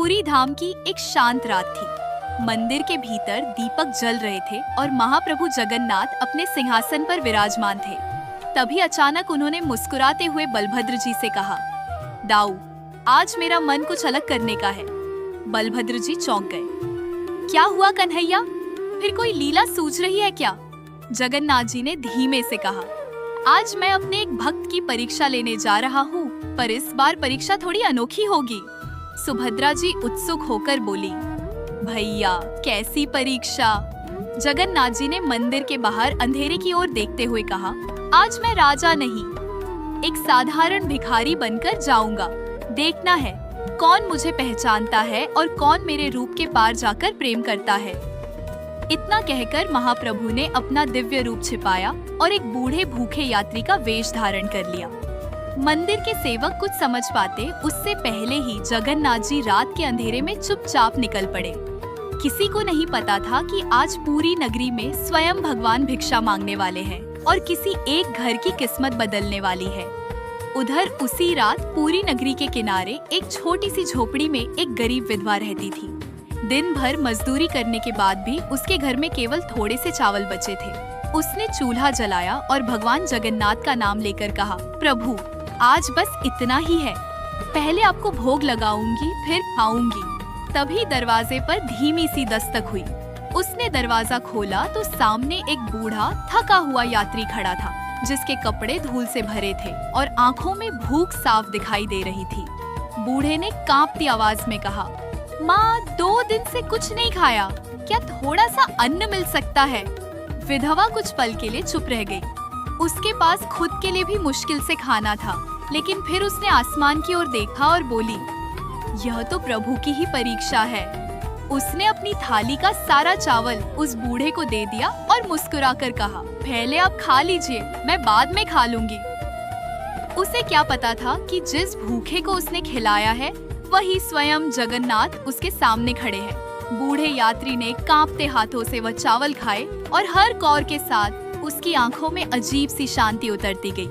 पुरी धाम की एक शांत रात थी। मंदिर के भीतर दीपक जल रहे थे और महाप्रभु जगन्नाथ अपने सिंहासन पर विराजमान थे। तभी अचानक उन्होंने मुस्कुराते हुए बलभद्र जी से कहा, दाऊ, आज मेरा मन कुछ अलग करने का है। बलभद्र जी चौंक गए। क्या हुआ कन्हैया, फिर कोई लीला सूझ रही है क्या? जगन्नाथ जी ने धीमे से कहा, आज मैं अपने एक भक्त की परीक्षा लेने जा रहा हूँ, पर इस बार परीक्षा थोड़ी अनोखी होगी। सुभद्रा जी उत्सुक होकर बोली, भैया कैसी परीक्षा? जगन्नाथ जी ने मंदिर के बाहर अंधेरे की ओर देखते हुए कहा, आज मैं राजा नहीं, एक साधारण भिखारी बनकर जाऊंगा। देखना है कौन मुझे पहचानता है और कौन मेरे रूप के पार जाकर प्रेम करता है। इतना कहकर महाप्रभु ने अपना दिव्य रूप छिपाया और एक बूढ़े भूखे यात्री का वेश धारण कर लिया। मंदिर के सेवक कुछ समझ पाते उससे पहले ही जगन्नाथ जी रात के अंधेरे में चुपचाप निकल पड़े। किसी को नहीं पता था कि आज पूरी नगरी में स्वयं भगवान भिक्षा मांगने वाले हैं और किसी एक घर की किस्मत बदलने वाली है। उधर उसी रात पूरी नगरी के किनारे एक छोटी सी झोपड़ी में एक गरीब विधवा रहती थी। दिन भर मजदूरी करने के बाद भी उसके घर में केवल थोड़े से चावल बचे थे। उसने चूल्हा जलाया और भगवान जगन्नाथ का नाम लेकर कहा, प्रभु आज बस इतना ही है, पहले आपको भोग लगाऊंगी फिर खाऊंगी। तभी दरवाजे पर धीमी सी दस्तक हुई। उसने दरवाजा खोला तो सामने एक बूढ़ा थका हुआ यात्री खड़ा था, जिसके कपड़े धूल से भरे थे और आंखों में भूख साफ दिखाई दे रही थी। बूढ़े ने कांपती आवाज में कहा, माँ 2 दिन से कुछ नहीं खाया, क्या थोड़ा सा अन्न मिल सकता है? विधवा कुछ पल के लिए चुप रह गई। उसके पास खुद के लिए भी मुश्किल से खाना था, लेकिन फिर उसने आसमान की ओर देखा और बोली, यह तो प्रभु की ही परीक्षा है। उसने अपनी थाली का सारा चावल उस बूढ़े को दे दिया और मुस्कुराकर कहा, पहले आप खा लीजिए, मैं बाद में खा लूंगी। उसे क्या पता था कि जिस भूखे को उसने खिलाया है वही स्वयं जगन्नाथ उसके सामने खड़े हैं। बूढ़े यात्री ने कांपते हाथों से वह चावल खाए और हर कौर के साथ उसकी आंखों में अजीब सी शांति उतरती गई।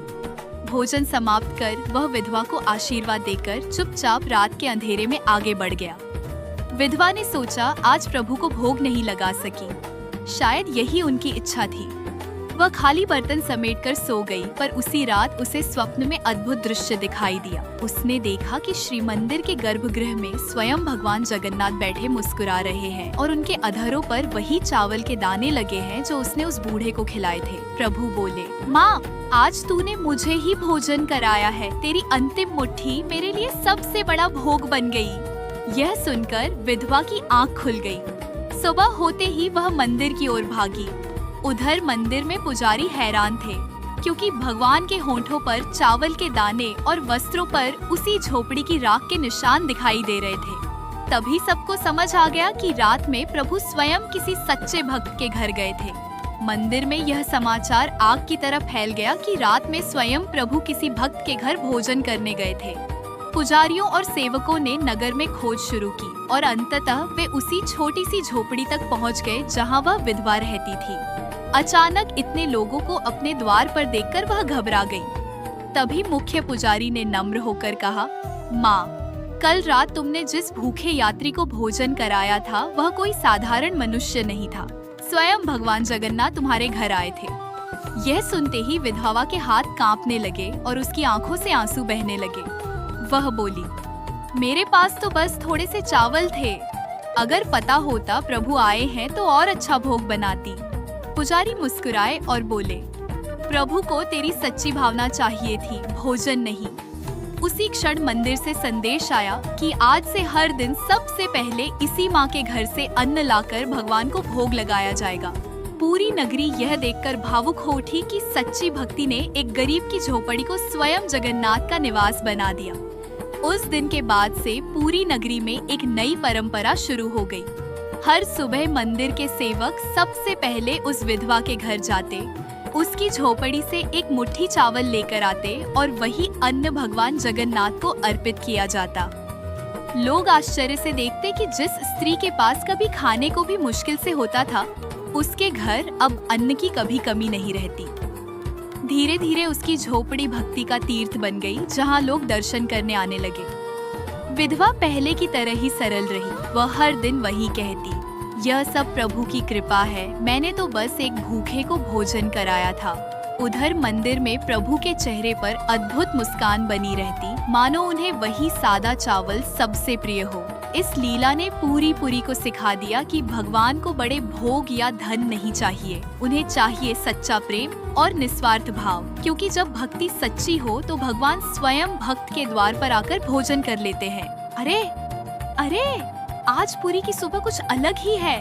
भोजन समाप्त कर वह विधवा को आशीर्वाद देकर चुपचाप रात के अंधेरे में आगे बढ़ गया। विधवा ने सोचा आज प्रभु को भोग नहीं लगा सकी, शायद यही उनकी इच्छा थी। वह खाली बर्तन समेटकर सो गई, पर उसी रात उसे स्वप्न में अद्भुत दृश्य दिखाई दिया। उसने देखा कि श्री मंदिर के गर्भगृह में स्वयं भगवान जगन्नाथ बैठे मुस्कुरा रहे हैं और उनके अधरों पर वही चावल के दाने लगे हैं जो उसने उस बूढ़े को खिलाए थे। प्रभु बोले, माँ आज तूने मुझे ही भोजन कराया है, तेरी अंतिम मुट्ठी मेरे लिए सबसे बड़ा भोग बन गई। यह सुनकर विधवा की आँख खुल गई। सुबह होते ही वह मंदिर की ओर भागी। उधर मंदिर में पुजारी हैरान थे, क्योंकि भगवान के होंठों पर चावल के दाने और वस्त्रों पर उसी झोपड़ी की राख के निशान दिखाई दे रहे थे। तभी सबको समझ आ गया कि रात में प्रभु स्वयं किसी सच्चे भक्त के घर गए थे। मंदिर में यह समाचार आग की तरह फैल गया कि रात में स्वयं प्रभु किसी भक्त के घर भोजन करने गए थे। पुजारियों और सेवकों ने नगर में खोज शुरू की और अंततः वे उसी छोटी सी झोपड़ी तक पहुंच गए जहां वह विधवा रहती थी। अचानक इतने लोगों को अपने द्वार पर देखकर वह घबरा गई। तभी मुख्य पुजारी ने नम्र होकर कहा, माँ, कल रात तुमने जिस भूखे यात्री को भोजन कराया था वह कोई साधारण मनुष्य नहीं था, स्वयं भगवान जगन्नाथ तुम्हारे घर आए थे। यह सुनते ही विधवा के हाथ कांपने लगे और उसकी आंखों से आंसू बहने लगे। वह बोली, मेरे पास तो बस थोड़े से चावल थे, अगर पता होता प्रभु आए हैं तो और अच्छा भोग बनाती। पुजारी मुस्कुराए और बोले, प्रभु को तेरी सच्ची भावना चाहिए थी, भोजन नहीं। उसी क्षण मंदिर से संदेश आया कि आज से हर दिन सबसे पहले इसी माँ के घर से अन्न लाकर भगवान को भोग लगाया जाएगा। पूरी नगरी यह देखकर भावुक हो उठी कि सच्ची भक्ति ने एक गरीब की झोपड़ी को स्वयं जगन्नाथ का निवास बना दिया। उस दिन के बाद से पूरी नगरी में एक नई परंपरा शुरू हो गई। हर सुबह मंदिर के सेवक सबसे पहले उस विधवा के घर जाते, उसकी झोपड़ी से एक मुट्ठी चावल लेकर आते और वही अन्न भगवान जगन्नाथ को अर्पित किया जाता। लोग आश्चर्य से देखते कि जिस स्त्री के पास कभी खाने को भी मुश्किल से होता था, उसके घर अब अन्न की कभी कमी नहीं रहती। धीरे धीरे उसकी झोपड़ी भक्ति का तीर्थ बन गई, जहाँ लोग दर्शन करने आने लगे। विधवा पहले की तरह ही सरल रही। वह हर दिन वही कहती, यह सब प्रभु की कृपा है, मैंने तो बस एक भूखे को भोजन कराया था। उधर मंदिर में प्रभु के चेहरे पर अद्भुत मुस्कान बनी रहती, मानो उन्हें वही सादा चावल सबसे प्रिय हो। इस लीला ने पूरी को सिखा दिया कि भगवान को बड़े भोग या धन नहीं चाहिए, उन्हें चाहिए सच्चा प्रेम और निस्वार्थ भाव। क्योंकि जब भक्ति सच्ची हो तो भगवान स्वयं भक्त के द्वार पर आकर भोजन कर लेते हैं। अरे अरे, आज पुरी की सुबह कुछ अलग ही है।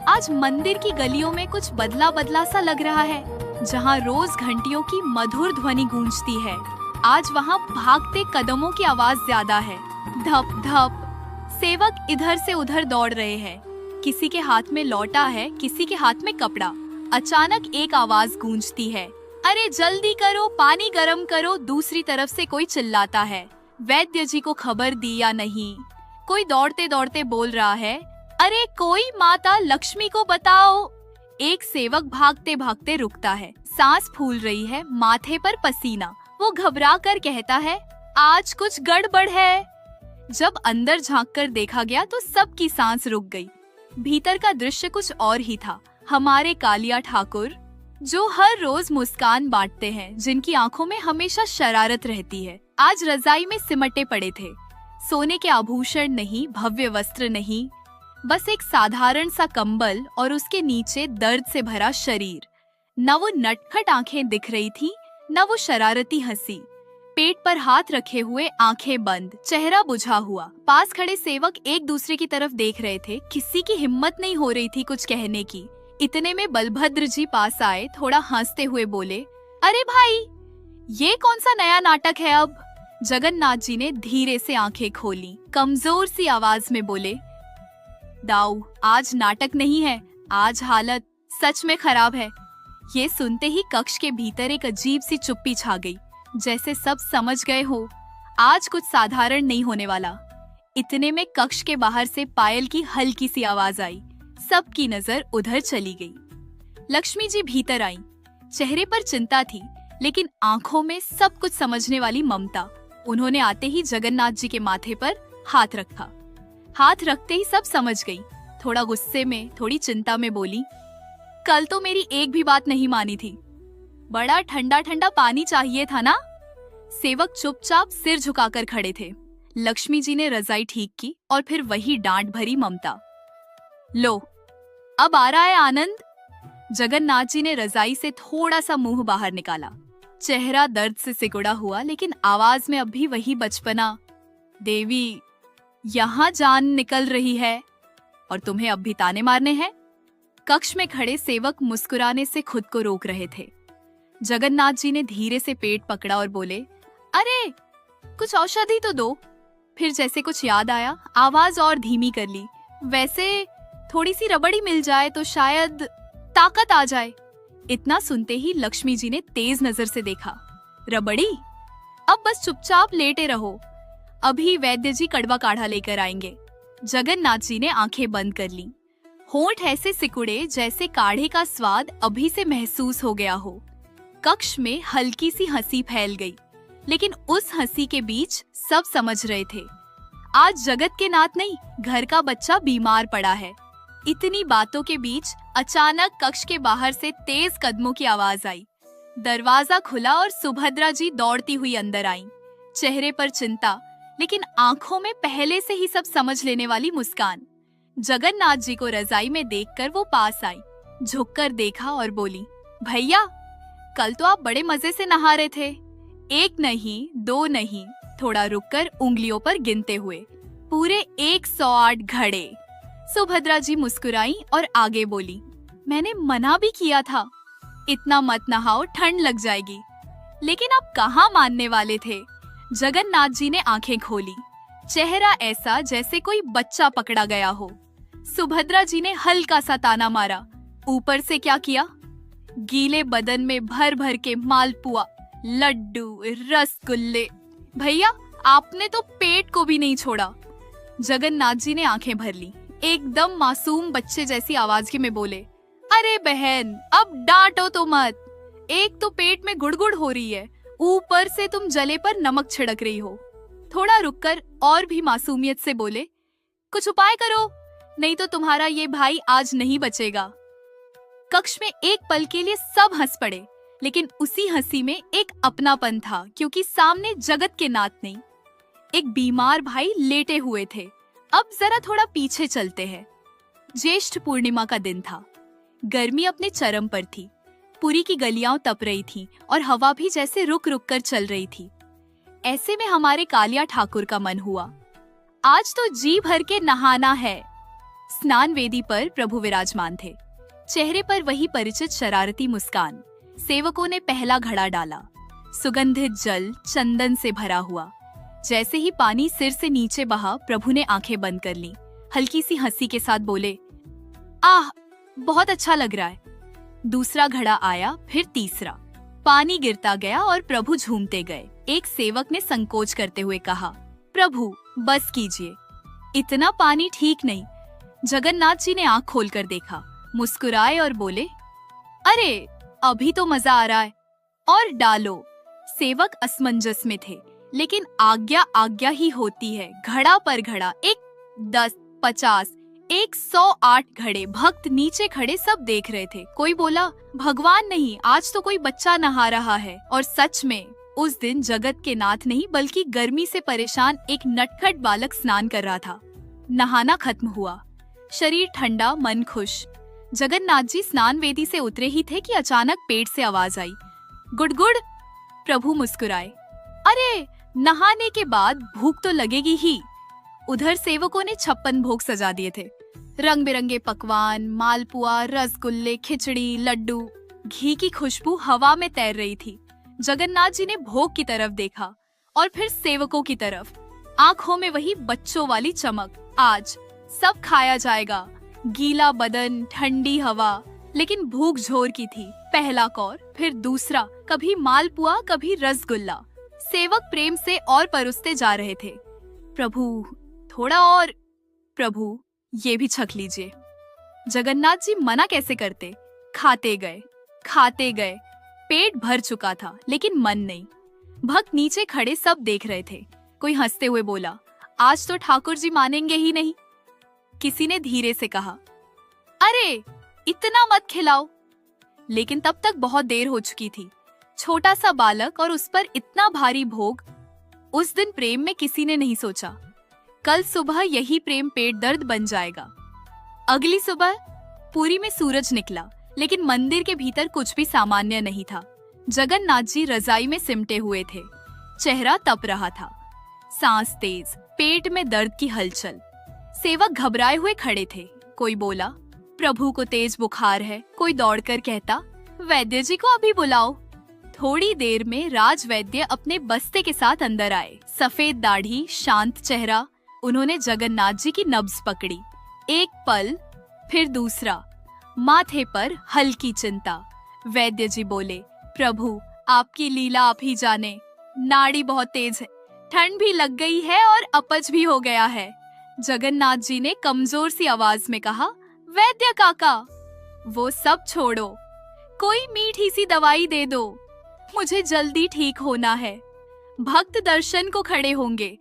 आज मंदिर की गलियों में कुछ बदला सा लग रहा है। जहाँ रोज घंटियों की मधुर ध्वनि गूंजती है, आज वहाँ भागते कदमों की आवाज ज्यादा है। धप धप। सेवक इधर से उधर दौड़ रहे हैं, किसी के हाथ में लौटा है, किसी के हाथ में कपड़ा। अचानक एक आवाज गूंजती है, अरे जल्दी करो, पानी गरम करो। दूसरी तरफ से कोई चिल्लाता है, वैद्य जी को खबर दी या नहीं? कोई दौड़ते दौड़ते बोल रहा है, अरे कोई माता लक्ष्मी को बताओ। एक सेवक भागते भागते रुकता है, सांस फूल रही है, माथे पर पसीना। वो घबरा कर कहता है, आज कुछ गड़बड़ है। जब अंदर झांककर देखा गया तो सबकी सांस रुक गई। भीतर का दृश्य कुछ और ही था। हमारे कालिया ठाकुर, जो हर रोज मुस्कान बांटते हैं, जिनकी आंखों में हमेशा शरारत रहती है, आज रजाई में सिमटे पड़े थे। सोने के आभूषण नहीं, भव्य वस्त्र नहीं, बस एक साधारण सा कंबल और उसके नीचे दर्द से भरा शरीर। न वो नटखट आंखें दिख रही थी, न वो शरारती हंसी। पेट पर हाथ रखे हुए, आंखें बंद, चेहरा बुझा हुआ। पास खड़े सेवक एक दूसरे की तरफ देख रहे थे। किसी की हिम्मत नहीं हो रही थी कुछ कहने की। इतने में बलभद्र जी पास आए, थोड़ा हंसते हुए बोले, अरे भाई, ये कौन सा नया नाटक है अब? जगन्नाथ जी ने धीरे से आंखें खोली, कमजोर सी आवाज में बोले, दाऊ, आज नाटक नहीं है, आज हालत सच में खराब है। ये सुनते ही कक्ष के भीतर एक अजीब सी चुप्पी छा गई, जैसे सब समझ गए हो आज कुछ साधारण नहीं होने वाला। इतने में कक्ष के बाहर से पायल की हल्की सी आवाज आई। सबकी नजर उधर चली गई। लक्ष्मी जी भीतर आई। चेहरे पर चिंता थी, लेकिन आंखों में सब कुछ समझने वाली ममता। उन्होंने आते ही जगन्नाथ जी के माथे पर हाथ रखा। हाथ रखते ही सब समझ गई। थोड़ा गुस्से में, थोड़ी चिंता में बोली, कल तो मेरी एक भी बात नहीं मानी थी। बड़ा ठंडा ठंडा पानी चाहिए था ना? सेवक चुपचाप सिर झुकाकर खड़े थे। लक्ष्मी जी ने रजाई ठीक की और फिर वही डांट भरी ममता। लो, अब आ रहा है आनंद? जगन्नाथ जी ने रजाई से थोड़ा सा मुंह बाहर निकाला। चेहरा दर्द से सिकुड़ा हुआ, लेकिन आवाज में अब भी वही बचपना। देवी, यहाँ जान निकल रही है और तुम्हें अब भी ताने मारने हैं? कक्ष में खड़े सेवक मुस्कुराने से खुद को रोक रहे थे। जगन्नाथ जी ने धीरे से पेट पकड़ा और बोले, अरे कुछ औषधि तो दो। फिर जैसे कुछ याद आया, आवाज और धीमी कर ली, वैसे थोड़ी सी रबड़ी मिल जाए तो शायद ताकत आ जाए। इतना सुनते ही लक्ष्मी जी ने तेज नजर से देखा। रबड़ी? अब बस चुपचाप लेटे रहो, अभी वैद्य जी कड़वा काढ़ा लेकर आएंगे। जगन्नाथ जी ने आंखें बंद कर ली। होंठ ऐसे सिकुड़े जैसे काढ़े का स्वाद अभी से महसूस हो गया हो। कक्ष में हल्की सी हंसी फैल गई, लेकिन उस हंसी के बीच सब समझ रहे थे, आज जगत के नाथ नहीं, घर का बच्चा बीमार पड़ा है। इतनी बातों के बीच अचानक कक्ष के बाहर से तेज कदमों की आवाज आई। दरवाजा खुला और सुभद्रा जी दौड़ती हुई अंदर आईं। चेहरे पर चिंता, लेकिन आंखों में पहले से ही सब समझ लेने वाली मुस्कान। जगन्नाथ जी को रजाई में देखकर वो पास आई, झुककर देखा और बोली, भैया, कल तो आप बड़े मजे से नहा रहे थे। एक नहीं, दो नहीं, थोड़ा रुककर उंगलियों पर गिनते हुए पूरे 108 घड़े। सुभद्रा जी मुस्कुराई और आगे बोली, मैंने मना भी किया था, इतना मत नहाओ, ठंड लग जाएगी। लेकिन आप कहाँ मानने वाले थे। जगन्नाथ जी ने आंखें खोली, चेहरा ऐसा जैसे कोई बच्चा पकड़ा गया हो। सुभद्रा जी ने हल्का सा ताना मारा। ऊपर से क्या किया, गीले बदन में भर भर के मालपुआ, लड्डू, रसगुल्ले। भैया, आपने तो पेट को भी नहीं छोड़ा। जगन्नाथ जी ने आंखें भर ली, एकदम मासूम बच्चे जैसी आवाज में बोले, अरे बहन, अब डांटो तो मत। एक तो पेट में गुड़गुड़ हो रही है, ऊपर से तुम जले पर नमक छिड़क रही हो। थोड़ा रुककर और भी मासूमियत से बोले, कुछ उपाय करो, नहीं तो तुम्हारा ये भाई आज नहीं बचेगा। कक्ष में एक पल के लिए सब हंस पड़े, लेकिन उसी हंसी में एक अपनापन था, क्योंकि सामने जगत के नाथ नहीं, एक बीमार भाई लेटे हुए थे। अब जरा थोड़ा पीछे चलते हैं। ज्येष्ठ पूर्णिमा का दिन था। गर्मी अपने चरम पर थी। पुरी की गलियां तप रही थीं और हवा भी जैसे रुक रुक कर चल रही थी। ऐसे में हमारे कालिया ठाकुर का मन हुआ, आज तो जी भर के नहाना है। स्नान वेदी पर प्रभु विराजमान थे, चेहरे पर वही परिचित शरारती मुस्कान। सेवकों ने पहला घड़ा डाला। सुगंधित जल चंदन से भरा हुआ। जैसे ही पानी सिर से नीचे बहा, प्रभु ने आंखें बंद कर लीं। हल्की सी हंसी के साथ बोले, आह, बहुत अच्छा लग रहा है। दूसरा घड़ा आया, फिर तीसरा। पानी गिरता गया और प्रभु झूमते गए। एक सेवक ने संकोच करते हुए कहा, प्रभु बस कीजिए, इतना पानी ठीक नहीं। जगन्नाथ जी ने आंख खोलकर देखा, मुस्कुराए और बोले, अरे अभी तो मजा आ रहा है, और डालो। सेवक असमंजस में थे, लेकिन आज्ञा आज्ञा ही होती है। घड़ा पर घड़ा, 1, 10, 50, 108 घड़े। भक्त नीचे खड़े सब देख रहे थे। कोई बोला, भगवान नहीं, आज तो कोई बच्चा नहा रहा है। और सच में उस दिन जगत के नाथ नहीं, बल्कि गर्मी से परेशान एक नटखट बालक स्नान कर रहा था। नहाना खत्म हुआ, शरीर ठंडा, मन खुश। जगन्नाथ जी स्नान वेदी से उतरे ही थे कि अचानक पेट से आवाज आई, गुड़गुड़। प्रभु मुस्कुराए, अरे नहाने के बाद भूख तो लगेगी ही। उधर सेवकों ने 56 भोग सजा दिए थे। रंग बिरंगे पकवान, मालपुआ, रसगुल्ले, खिचड़ी, लड्डू। घी की खुशबू हवा में तैर रही थी। जगन्नाथ जी ने भोग की तरफ देखा और फिर सेवकों की तरफ। आंखों में वही बच्चों वाली चमक। आज सब खाया जाएगा। गीला बदन, ठंडी हवा, लेकिन भूख जोर की थी। पहला कौर, फिर दूसरा, कभी मालपुआ, कभी रसगुल्ला। सेवक प्रेम से और परोसते जा रहे थे। प्रभु थोड़ा और। प्रभु ये भी छक लीजिए। जगन्नाथ जी मना कैसे करते। खाते गए, खाते गए। पेट भर चुका था, लेकिन मन नहीं। भक्त नीचे खड़े सब देख रहे थे। कोई हंसते हुए बोला, आज तो ठाकुर जी मानेंगे ही नहीं। किसी ने धीरे से कहा, अरे इतना मत खिलाओ। लेकिन तब तक बहुत देर हो चुकी थी। छोटा सा बालक और उस पर इतना भारी भोग। उस दिन प्रेम में किसी ने नहीं सोचा, कल सुबह यही प्रेम पेट दर्द बन जाएगा। अगली सुबह पुरी में सूरज निकला, लेकिन मंदिर के भीतर कुछ भी सामान्य नहीं था। जगन्नाथ जी रजाई में सिमटे हुए थे। चेहरा तप रहा था, सांस तेज, पेट में दर्द की हलचल। सेवक घबराए हुए खड़े थे। कोई बोला, प्रभु को तेज बुखार है। कोई दौड़कर कहता, वैद्य जी को अभी बुलाओ। थोड़ी देर में राज वैद्य अपने बस्ते के साथ अंदर आए। सफेद दाढ़ी, शांत चेहरा। उन्होंने जगन्नाथ जी की नब्ज पकड़ी। एक पल, फिर दूसरा। माथे पर हल्की चिंता। वैद्य जी बोले, प्रभु आपकी लीला आप ही जाने। नाड़ी बहुत तेज है, ठंड भी लग गई है और अपच भी हो गया है। जगन्नाथ जी ने कमजोर सी आवाज में कहा, वैद्य काका वो सब छोड़ो, कोई मीठी सी दवाई दे दो, मुझे जल्दी ठीक होना है। भक्त दर्शन को खड़े होंगे।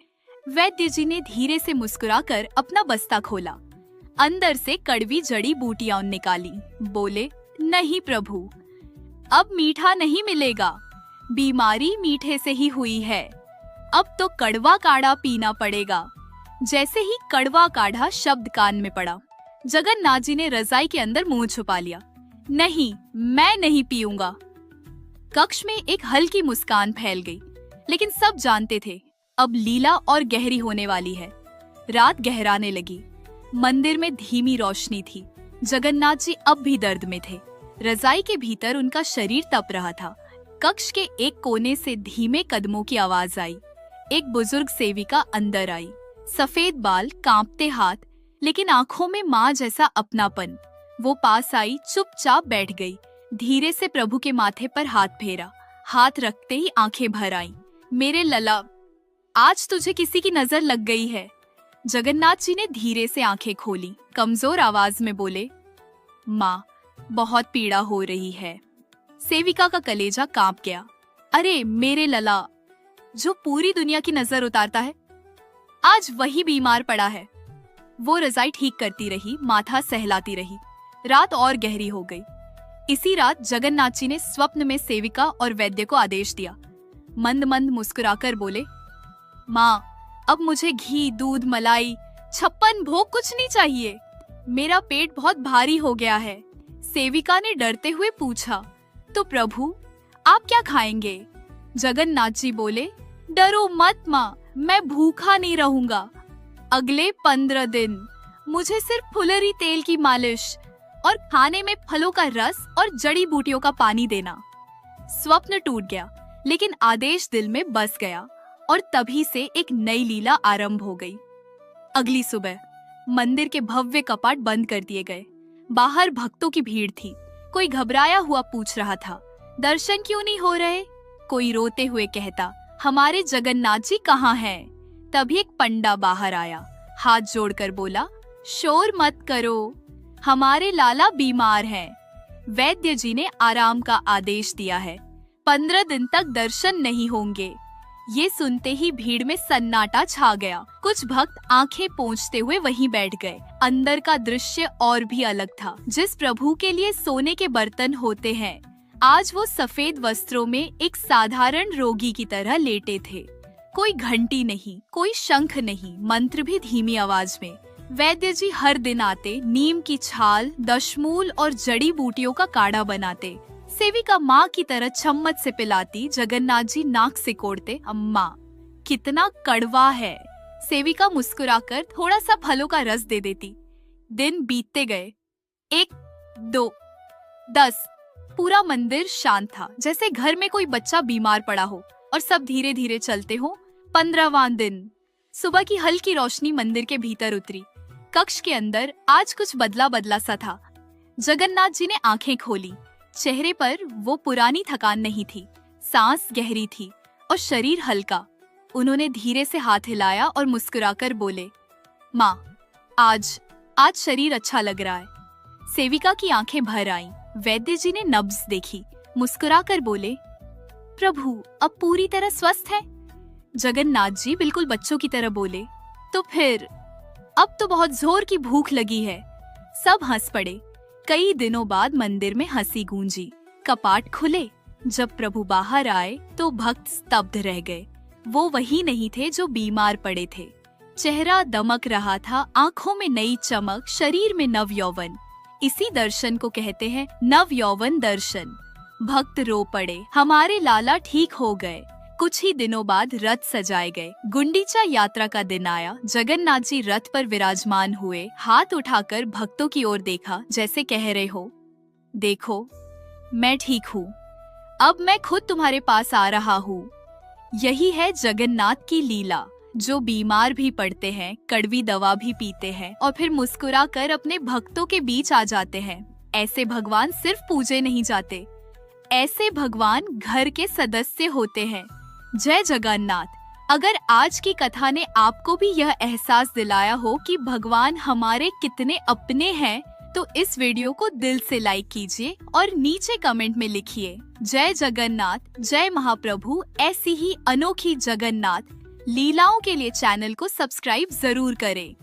वैद्य जी ने धीरे से मुस्कुराकर अपना बस्ता खोला। अंदर से कड़वी जड़ी बूटियां निकाली। बोले, नहीं प्रभु, अब मीठा नहीं मिलेगा। बीमारी मीठे से ही हुई है। अब तो कड़वा काढ़ा पीना पड़ेगा। जैसे ही कड़वा काढ़ा शब्द कान में पड़ा, जगन्नाथ जी ने रजाई के अंदर मुंह छुपा लिया। नहीं, मैं नहीं पीऊंगा। कक्ष में एक हल्की मुस्कान फैल गई, लेकिन सब जानते थे अब लीला और गहरी होने वाली है। रात गहराने लगी। मंदिर में धीमी रोशनी थी। जगन्नाथ जी अब भी दर्द में थे। रजाई के भीतर उनका शरीर तप रहा था। कक्ष के एक कोने से धीमे कदमों की आवाज आई। एक बुजुर्ग सेविका अंदर आई। सफेद बाल, कांपते हाथ, लेकिन आंखों में माँ जैसा अपनापन। वो पास आई, चुपचाप बैठ गई। धीरे से प्रभु के माथे पर हाथ फेरा। हाथ रखते ही आंखें भर आईं। मेरे लला, आज तुझे किसी की नजर लग गई है। जगन्नाथ जी ने धीरे से आंखें खोली। कमजोर आवाज में बोले, माँ बहुत पीड़ा हो रही है। सेविका का कलेजा कांप गया। अरे मेरे लला, जो पूरी दुनिया की नजर उतारता है, आज वही बीमार पड़ा है। वो रजाई ठीक करती रही, माथा सहलाती रही। रात और गहरी हो गई। इसी रात जगन्नाथ जी ने स्वप्न में सेविका और वैद्य को आदेश दिया। मंद मंद मुस्कुराकर बोले, माँ, अब मुझे घी, दूध, मलाई, 56 भोग कुछ नहीं चाहिए। मेरा पेट बहुत भारी हो गया है। सेविका ने डरते हुए पूछा, तो प्रभु आप क्या खाएंगे? जगन्नाथ जी बोले, डरो मत माँ, मैं भूखा नहीं रहूंगा। अगले 15 दिन मुझे सिर्फ फुलरी तेल की मालिश और खाने में फलों का रस और जड़ी बूटियों का पानी देना। स्वप्न टूट गया, लेकिन आदेश दिल में बस गया और तभी से एक नई लीला आरंभ हो गई। अगली सुबह मंदिर के भव्य कपाट बंद कर दिए गए। बाहर भक्तों की भीड़ थी। कोई घबराया हुआ पूछ रहा था, दर्शन क्यों नहीं हो रहे? कोई रोते हुए कहता, हमारे जगन्नाथ जी कहाँ हैं? तभी एक पंडा बाहर आया, हाथ जोड़कर बोला, शोर मत करो, हमारे लाला बीमार हैं। वैद्य जी ने आराम का आदेश दिया है। 15 दिन तक दर्शन नहीं होंगे। ये सुनते ही भीड़ में सन्नाटा छा गया। कुछ भक्त आंखें पोंछते हुए वहीं बैठ गए। अंदर का दृश्य और भी अलग था। जिस प्रभु के लिए सोने के बर्तन होते हैं, आज वो सफेद वस्त्रों में एक साधारण रोगी की तरह लेटे थे। कोई घंटी नहीं, कोई शंख नहीं, मंत्र भी धीमी आवाज में। वैद्य जी हर दिन आते, नीम की छाल, दशमूल और जड़ी बूटियों का काढ़ा बनाते। सेविका माँ की तरह चम्मच से पिलाती। जगन्नाथ जी नाक से कोड़ते, अम्मा कितना कड़वा है। सेविका मुस्कुराकर थोड़ा सा फलों का रस दे देती। दिन बीतते गए। 1, 2, 10। पूरा मंदिर शांत था, जैसे घर में कोई बच्चा बीमार पड़ा हो और सब धीरे धीरे चलते हो। 15वां दिन सुबह की हल्की रोशनी मंदिर के भीतर उतरी। कक्ष के अंदर आज कुछ बदला बदला सा था। जगन्नाथ जी ने आंखें खोली। चेहरे पर वो पुरानी थकान नहीं थी। सांस गहरी थी और शरीर हल्का। उन्होंने धीरे से हाथ हिलाया और मुस्कुराकर बोले, माँ, आज शरीर अच्छा लग रहा है। सेविका की आंखें भर आईं। वैद्य जी ने नब्ज देखी, मुस्कुराकर बोले, प्रभु अब पूरी तरह स्वस्थ है। जगन्नाथ जी बिल्कुल बच्चों की तरह बोले, तो फिर अब तो बहुत जोर की भूख लगी है। सब हंस पड़े। कई दिनों बाद मंदिर में हंसी गूंजी। कपाट खुले। जब प्रभु बाहर आए तो भक्त स्तब्ध रह गए। वो वही नहीं थे जो बीमार पड़े थे। चेहरा दमक रहा था, आंखों में नई चमक, शरीर में नव यौवन। इसी दर्शन को कहते हैं नव यौवन दर्शन। भक्त रो पड़े, हमारे लाला ठीक हो गए। कुछ ही दिनों बाद रथ सजाए गए। गुंडीचा यात्रा का दिन आया। जगन्नाथ जी रथ पर विराजमान हुए। हाथ उठाकर भक्तों की ओर देखा, जैसे कह रहे हो, देखो मैं ठीक हूँ, अब मैं खुद तुम्हारे पास आ रहा हूँ। यही है जगन्नाथ की लीला। जो बीमार भी पड़ते हैं, कड़वी दवा भी पीते हैं और फिर मुस्कुरा कर अपने भक्तों के बीच आ जाते हैं। ऐसे भगवान सिर्फ पूजे नहीं जाते, ऐसे भगवान घर के सदस्य होते हैं। जय जगन्नाथ। अगर आज की कथा ने आपको भी यह एहसास दिलाया हो कि भगवान हमारे कितने अपने हैं, तो इस वीडियो को दिल से लाइक कीजिए और नीचे कमेंट में लिखिए, जय जगन्नाथ, जय महाप्रभु। ऐसी ही अनोखी जगन्नाथ लीलाओं के लिए चैनल को सब्सक्राइब जरूर करें।